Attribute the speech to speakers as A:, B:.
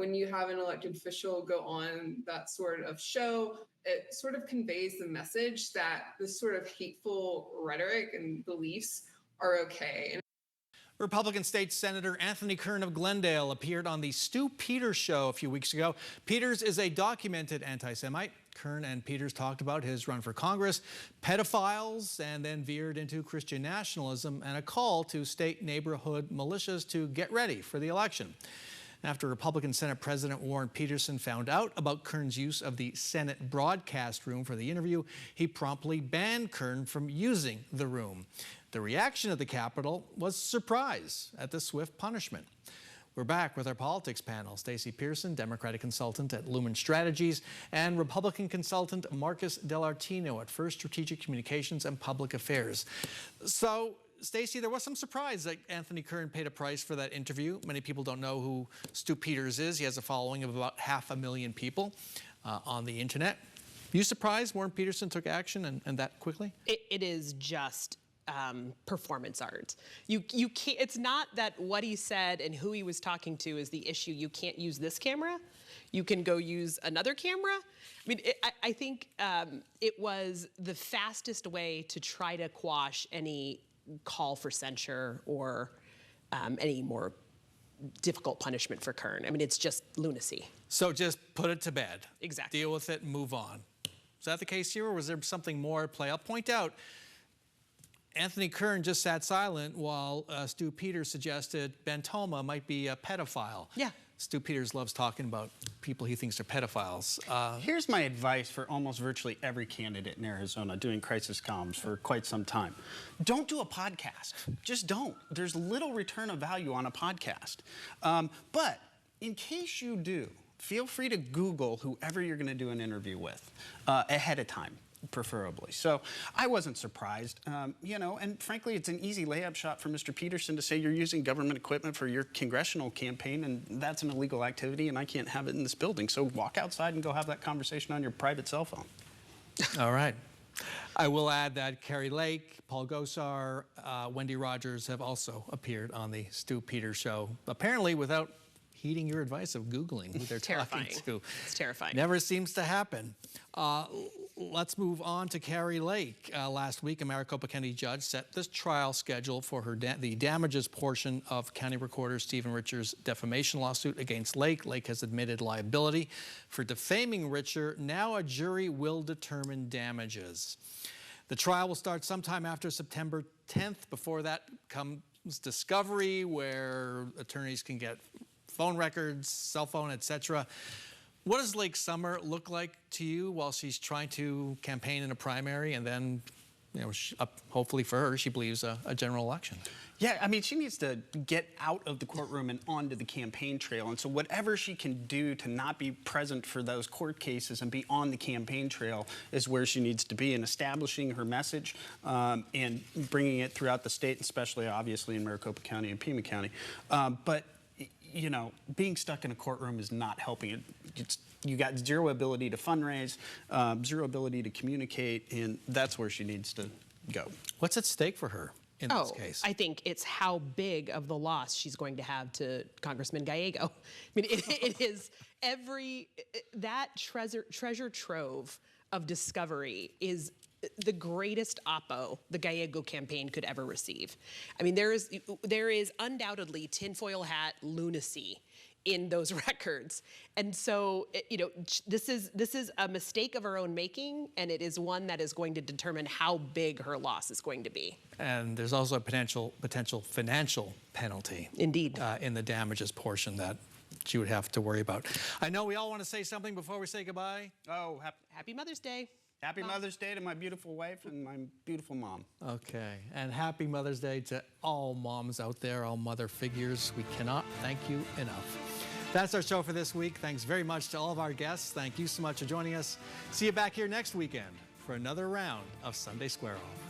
A: when you have an elected official go on that sort of show, it sort of conveys the message that this sort of hateful rhetoric and beliefs are okay. And
B: Republican State Senator Anthony Kern of Glendale appeared on the Stu Peters show a few weeks ago. Peters is a documented anti-Semite. Kern and Peters talked about his run for Congress, pedophiles, and then veered into Christian nationalism and a call to state neighborhood militias to get ready for the election. After Republican Senate President Warren Peterson found out about Kern's use of the Senate broadcast room for the interview, he promptly banned Kern from using the room. The reaction at the Capitol was surprise at the swift punishment. We're back with our politics panel. Stacey Pearson, Democratic consultant at Lumen Strategies, and Republican consultant Marcus Dellartino at First Strategic Communications and Public Affairs. So, Stacey, there was some surprise that Anthony Kern paid a price for that interview. Many people don't know who Stu Peters is. He has a following of about 500,000 people on the internet. Are you surprised Warren Peterson took action and that quickly?
C: It is just performance art. You can't. It's not that what he said and who he was talking to is the issue. You can't use this camera. You can go use another camera. I mean, I think it was the fastest way to try to quash any call for censure or any more difficult punishment for Kern. I mean, it's just lunacy.
B: So just put it to bed.
C: Exactly.
B: Deal with it and move on. Is that the case here, or was there something more at play? I'll point out, Anthony Kern just sat silent while Stu Peters suggested Ben Toma might be a pedophile.
C: Yeah.
B: Stu Peters loves talking about people he thinks are pedophiles.
D: Here's my advice for almost virtually every candidate in Arizona doing crisis comms for quite some time. Don't do a podcast. Just don't. There's little return of value on a podcast. But in case you do, feel free to Google whoever you're going to do an interview with ahead of time, preferably. So I wasn't surprised, you know, and frankly, it's an easy layup shot for Mr. Peterson to say you're using government equipment for your congressional campaign, and that's an illegal activity, and I can't have it in this building. So walk outside and go have that conversation on your private cell phone.
B: All right. I will add that Kari Lake, Paul Gosar, Wendy Rogers have also appeared on the Stu Peters show, apparently without heeding your advice of Googling who they're talking to.
C: It's terrifying.
B: Never seems to happen. Let's move on to Kari Lake. Last week, a Maricopa County judge set this trial schedule for her the damages portion of County Recorder Stephen Richer's defamation lawsuit against Lake. Lake has admitted liability for defaming Richer. Now a jury will determine damages. The trial will start sometime after September 10th. Before that comes discovery, where attorneys can get phone records, cell phone, etc. What does Lake's summer look like to you while she's trying to campaign in a primary and then, you know, hopefully for her, she believes a general election?
D: Yeah, I mean, she needs to get out of the courtroom and onto the campaign trail. And so whatever she can do to not be present for those court cases and be on the campaign trail is where she needs to be, in establishing her message and bringing it throughout the state, especially obviously in Maricopa County and Pima County. But you know, being stuck in a courtroom is not helping it. You got zero ability to fundraise, zero ability to communicate, and that's where she needs to go.
B: What's at stake for her in this case?
C: I think it's how big of the loss she's going to have to Congressman Gallego. I mean, it is that treasure trove of discovery is the greatest oppo the Gallego campaign could ever receive. I mean, there is undoubtedly tinfoil hat lunacy in those records, and so you know, this is a mistake of her own making, and it is one that is going to determine how big her loss is going to be.
B: And there's also a potential financial penalty,
C: indeed,
B: in the damages portion that she would have to worry about. I know we all want to say something before we say goodbye.
D: Oh,
C: happy Mother's Day.
D: Happy Mother's Day to my beautiful wife and my beautiful mom.
B: Okay, and happy Mother's Day to all moms out there, all mother figures. We cannot thank you enough. That's our show for this week. Thanks very much to all of our guests. Thank you so much for joining us. See you back here next weekend for another round of Sunday Square Off.